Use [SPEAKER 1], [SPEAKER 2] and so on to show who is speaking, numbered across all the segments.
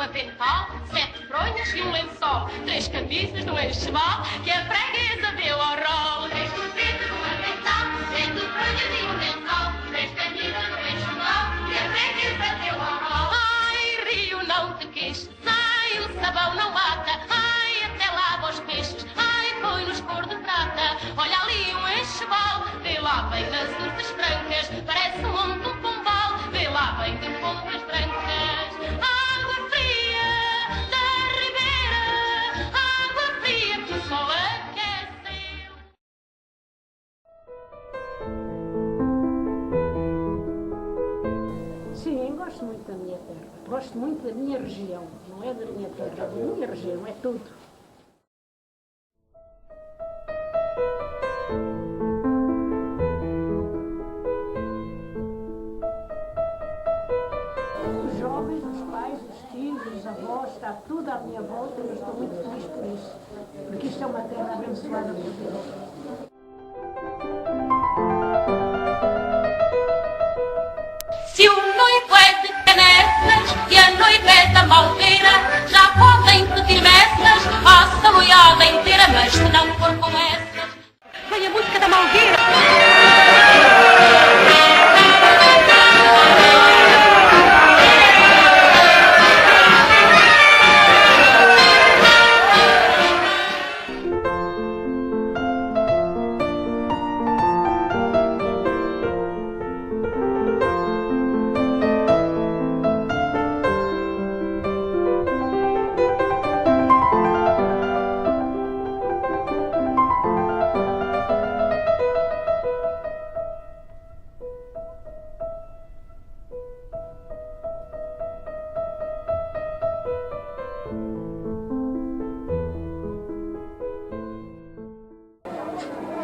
[SPEAKER 1] avental, 7 fronhas e um lençol, 3 camisas num enxoval, que a freguesa deu ao rolo. 3 corpetas, um avental, 7 fronhas e um lençol, 3 camisas num enxoval, que a freguesa deu ao rolo. Ai, Rio, não te queixes, ai, o sabão não mata, ai, até lava os peixes, ai, põe-nos cor de prata. Olha ali um enxoval, vê lá bem nas urtas brancas, parece um monte de pombal, vê lá bem de pontas brancas.
[SPEAKER 2] Sim, gosto muito da minha terra. Gosto muito da minha região. Não é da minha terra, é da minha região, é tudo. Os jovens, os pais, os tios, os avós, está tudo à minha volta e eu estou muito feliz por isso. Porque isto é uma terra abençoada por Deus.
[SPEAKER 1] Se o noivo é de Caneças e a noiva é da Malgueira, já podem pedir mesas à saboiada inteira, mas se não for com essas, vem a música da Malgueira.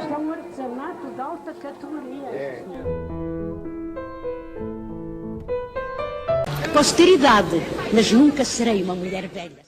[SPEAKER 2] Isto é um artesanato de alta categoria.
[SPEAKER 3] Posso ter idade, mas nunca serei uma mulher velha.